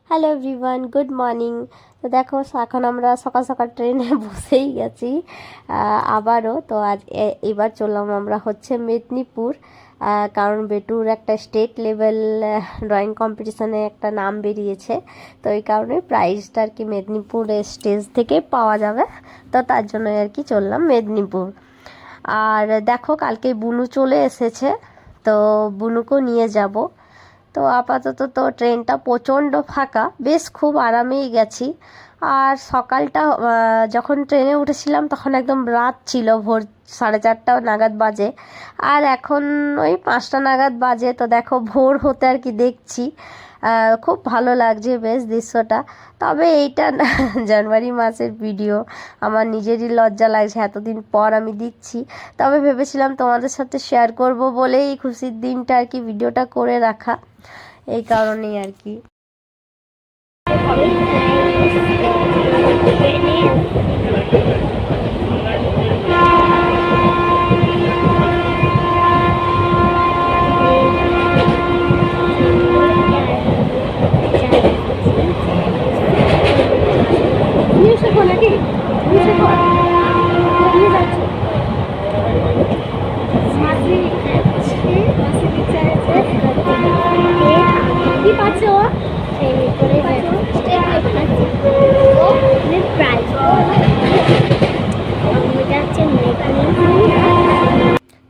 Hello everyone, good morning. তো দেখো এখন আমরা সকাল সকাল ট্রেনে বসেই গেছি আবারও। তো আজ এবার চললাম আমরা হচ্ছে মেদিনীপুর, কারণ বেটুর একটা স্টেট লেভেল ড্রয়িং কম্পিটিশানে একটা নাম বেরিয়েছে। তো এই কারণে প্রাইজটা আর কি মেদিনীপুর স্টেজ থেকে পাওয়া যাবে। তো তার জন্য আর কি চললাম মেদিনীপুর। আর দেখো কালকে বুনু চলে এসেছে, তো বুনুকেও নিয়ে যাব। তো আপাতত তো ট্রেনটা প্রচণ্ড ফাঁকা, বেশ খুব আরামেই গেছি। আর সকালটা যখন ট্রেনে উঠেছিলাম তখন একদম রাত ছিল, ভোর 4:30 নাগাদ বাজে। আর এখন ওই 5টা নাগাদ বাজে। তো দেখো ভোর হতে আর কি দেখছি, খুব ভালো লাগছে বেশ দৃশ্যটা। তবে এইটা জানুয়ারি মাসের ভিডিও, আমার নিজেরই লজ্জা লাগছে, এতদিন পর আমি দিচ্ছি। তবে ভেবেছিলাম তোমাদের সাথে শেয়ার করব বলেই খুশির দিনটা আর কি ভিডিওটা করে রাখা, এই কারণেই আর কি।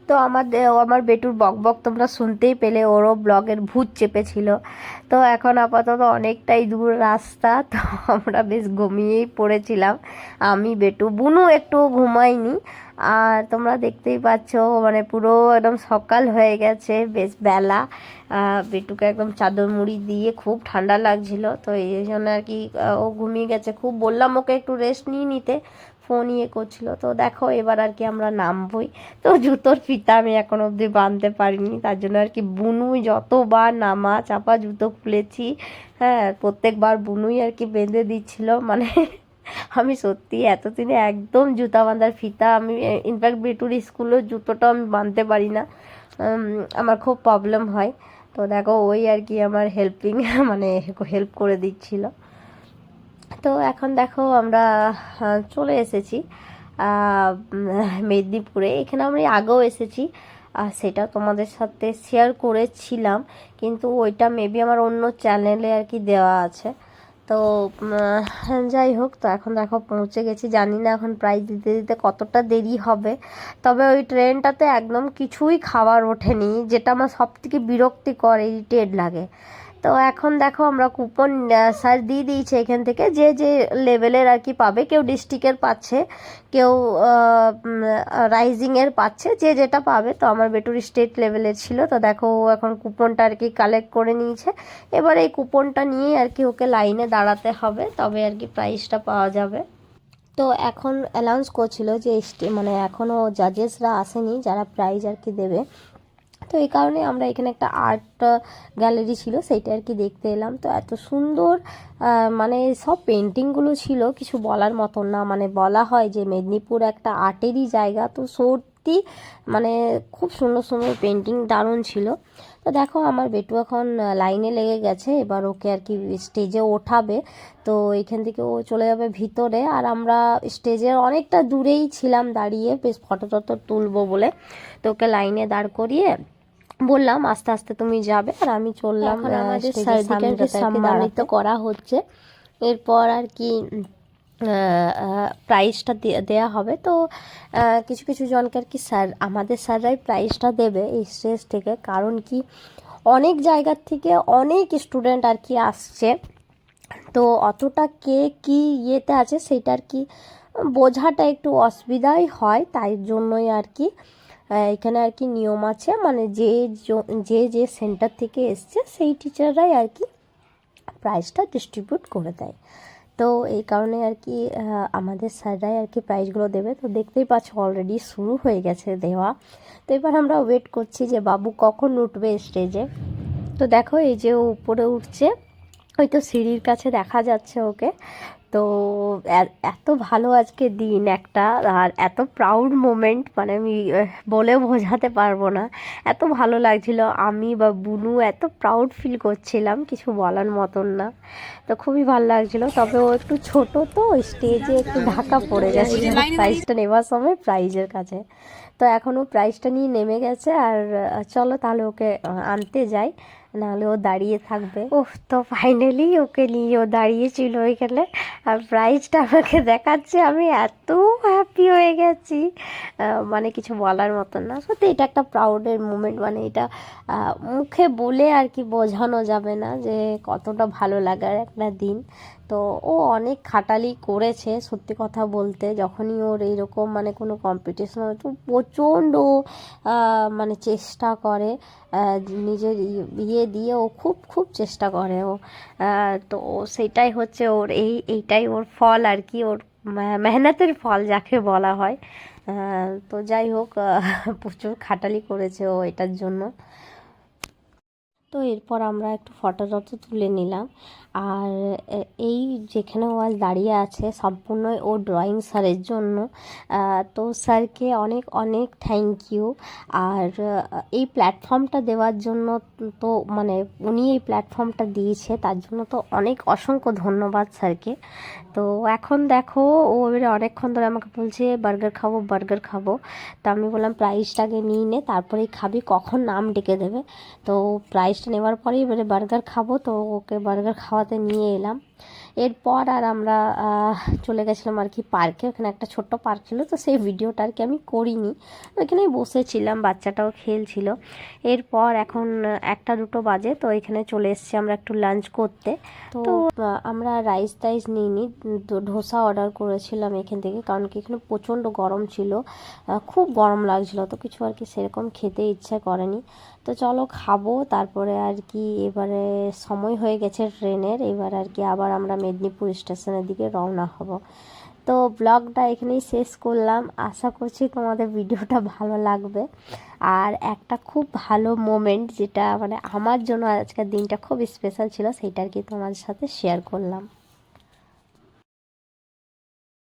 তো আমার বেটুর বকবক তোমরা শুনতেই পেলে, ওরও ব্লগের ভূত চেপেছিল। তো এখন আপাতত অনেকটাই দূর রাস্তা, তো আমরা বেশ ঘুমিয়েই পড়েছিলাম, আমি বেটু, বুনু একটু ঘুমায়নি। আর তোমরা দেখতেই পাচ্ছ মানে পুরো একদম সকাল হয়ে গেছে, বেশ বেলা। বেটুকে একদম চাদর মুড়ি দিয়ে খুব ঠান্ডা লাগছিল, তো এই জন্য আর কি ও ঘুমিয়ে গেছে। খুব বললাম ওকে একটু রেস্ট নিয়ে নিতে, ফোন করছিল। তো দেখো এবার আর কি আমরা নামবই। তো জুতোর ফিতা আমি এখন অবধি বাঁধতে পারিনি, তার জন্য আর কি বুনুই যতবার নামা চাপা জুতো খুলেছি, হ্যাঁ প্রত্যেকবার বুনুই আর কি বেঁধে দিচ্ছিল। মানে আমি সত্যি এতদিনে একদম জুতা বাঁধার ফিতা, আমি ইনফ্যাক্ট বেটুর স্কুলের জুতোটাও আমি বাঁধতে পারি না, আমার খুব প্রবলেম হয়। তো দেখো ওই আর কি আমার হেল্পিং মানে হেল্প করে দিচ্ছিল। তো এখন দেখো আমরা চলে এসেছি মেদিনীপুরে। এখানে আমরা আগেও এসেছি, সেটা তোমাদের সাথে শেয়ার করেছিলাম, কিন্তু ওইটা মেবি আমার অন্য চ্যানেলে আর কি দেওয়া আছে। তো যাই হোক, তো এখন দেখো পৌঁছে গেছি। জানি না এখন প্রাইজ দিতে দিতে কতটা দেরি হবে। তবে ওই ট্রেনটাতে একদম কিছুই খাবার ওঠেনি, যেটা আমার সব থেকে বিরক্তিকর, ইরিটেট লাগে। তো এখন দেখো আমরা কুপন স্যার দিয়ে দিয়েছে এখান থেকে, যে যে লেভেলের আর কি পাবে, কেউ ডিস্ট্রিক্টের পাচ্ছে, কেউ রাইজিংয়ের পাচ্ছে, যে যেটা পাবে। তো আমার বেটুর স্টেট লেভেলের ছিল। তো দেখো ও এখন কুপনটা আর কি কালেক্ট করে নিয়েছে। এবার এই কুপনটা নিয়ে আর কি ওকে লাইনে দাঁড়াতে হবে, তবে আর কি প্রাইজটা পাওয়া যাবে। তো এখন অ্যানাউন্স করছিল যে মানে এখনও জাজেসরা আসেনি যারা প্রাইজ আর কি দেবে। তো এই কারণে আমরা এখানে একটা আর্ট গ্যালারি ছিল, সেইটা আর কি দেখতে এলাম। তো এত সুন্দর মানে সব পেন্টিংগুলো ছিল, কিছু বলার মতন না। মানে বলা হয় যে মেদিনীপুর একটা আর্টেরই জায়গা, তো সত্যি মানে খুব সুন্দর সুন্দর পেন্টিং, দারুণ ছিল। তো দেখো আমার বেটু এখন লাইনে লেগে গেছে, এবার ওকে আর কি স্টেজে ওঠাবে। তো এখান থেকে ও চলে যাবে ভিতরে, আর আমরা স্টেজের অনেকটা দূরেই ছিলাম দাঁড়িয়ে, বেশ ফটো টটো তুলবো বলে। তো ওকে লাইনে দাঁড় করিয়ে বললাম আস্তে আস্তে তুমি যাবে, আর আমি চললাম। আমাদের স্যারদিকে সম্মানিত করা হচ্ছে, এরপর আর কি প্রাইজটা দেওয়া হবে। তো কিছু কিছু জনকে আর কি আমাদের স্যাররাই প্রাইজটা দেবে এই স্টেজ থেকে, কারণ কি অনেক জায়গার থেকে অনেক স্টুডেন্ট আর কি আসছে। তো অতটা কে কি ইয়েতে আছে সেটা আর কি বোঝাটা একটু অসুবিধাই হয়, তাই জন্যই আর কি এখানে আর কি নিয়ম আছে, মানে যে যে সেন্টার থেকে এসছে সেই টিচাররাই আর কি প্রাইজটা ডিস্ট্রিবিউট করে দেয়। তো এই কারণে আর কি আমাদের স্যাররাই আর কি প্রাইজগুলো দেবে। তো দেখতেই পাচ্ছ অলরেডি শুরু হয়ে গেছে দেওয়া। তো এবার আমরা ওয়েট করছি যে বাবু কখন উঠবে স্টেজে। তো দেখো এই যে ও উপরে উঠছে, ওই তো সিঁড়ির কাছে দেখা যাচ্ছে ওকে। তো এত ভালো আজকে দিন একটা, আর এত প্রাউড মোমেন্ট, মানে আমি বলে বোঝাতে পারবো না, এত ভালো লাগছিল। আমি বা বুনু এত প্রাউড ফিল করছিলাম, কিছু বলার মতন না। তো খুবই ভালো লাগছিল। তবে ও একটু ছোট, তো স্টেজে একটু ঢাকা পড়ে গেছে প্রাইজটা নেওয়ার সময় প্রাইজের কাছে। তো এখনও প্রাইজটা নিয়ে নেমে গেছে। আর চলো তাহলে ওকে আনতে যাই, নাহলে ও দাঁড়িয়ে থাকবে। ওহ, তো ফাইনালি ওকে নিয়ে ও দাঁড়িয়েছিল ওইখানে, আর প্রাইজটা আমাকে দেখাচ্ছে। আমি এত হ্যাপি হয়ে গেছি, মানে কিছু বলার মতন না। সত্যি এটা একটা প্রাউডের মুমেন্ট, মানে এটা মুখে বলে আর কি বোঝানো যাবে না যে কতটা ভালো লাগার একটা দিন। তো ও অনেক খাটালি করেছে সত্যি কথা বলতে। যখনই ওর এইরকম মানে কোনো কম্পিটিশন হয় তো প্রচণ্ড মানে চেষ্টা করে, নিজের ইয়ে দিয়ে ও খুব খুব চেষ্টা করে ও। তো সেটাই হচ্ছে ওর এইটাই ওর ফল আর কি, ওর মেহনতের ফল যাকে বলা হয়। তো যাই হোক, প্রচুর খাটালি করেছে ও এটার জন্য। তো এরপর আমরা একটু ফটো টটো তুলে নিলাম। আর এই যেখানে ও আজ দাঁড়িয়ে আছে সম্পূর্ণই ও ড্রয়িং স্যারের জন্য। তো স্যারকে অনেক অনেক থ্যাংক ইউ। আর এই প্ল্যাটফর্মটা দেওয়ার জন্য, তো মানে উনি এই প্ল্যাটফর্মটা দিয়েছে তার জন্য তো অনেক অসংখ্য ধন্যবাদ স্যারকে। তো এখন দেখো ও এবারে অনেকক্ষণ ধরে আমাকে বলছে বার্গার খাবো বার্গার খাবো। তো আমি বললাম প্রাইসটাকে নিয়ে নে, তারপরেই খাবি, কখন নাম ডেকে দেবে। তো প্রাইসটা নেওয়ার পরেই এবারে বার্গার খাবো, তো ওকে বার্গার খাওয়াতে নিয়ে এলাম। এরপর আর আমরা চলে গেছিলাম আর কি পার্কে। ওখানে একটা ছোট্ট পার্ক ছিল, তো সেই ভিডিওটা আর কি আমি করিনি, ওইখানেই বসেছিলাম, বাচ্চাটাও খেলছিল। এরপর এখন 1-2 বাজে, তো এখানে চলে এসেছি আমরা একটু লাঞ্চ করতে। তো আমরা রাইস টাইস নিইনি, ধোসা অর্ডার করেছিলাম এখান থেকে, কারণ কি এখানে প্রচণ্ড গরম ছিল, খুব গরম লাগছিল, তো কিছু আর কি সেরকম খেতে ইচ্ছে করেনি। তো চলো খাবো, তারপরে আর কি এবারে সময় হয়ে গেছে ট্রেনের, এবার আর কি আবার আমরা মেদিনীপুর স্টেশনের দিকে রওনা হব। তো ব্লগটা এখানেই শেষ করলাম, আশা করছি তোমাদের ভিডিওটা ভালো লাগবে। আর একটা খুব ভালো মোমেন্ট, যেটা মানে আমার জন্য আজকের দিনটা খুব স্পেশাল ছিল, সেইটা আর কি তোমাদের সাথে শেয়ার করলাম।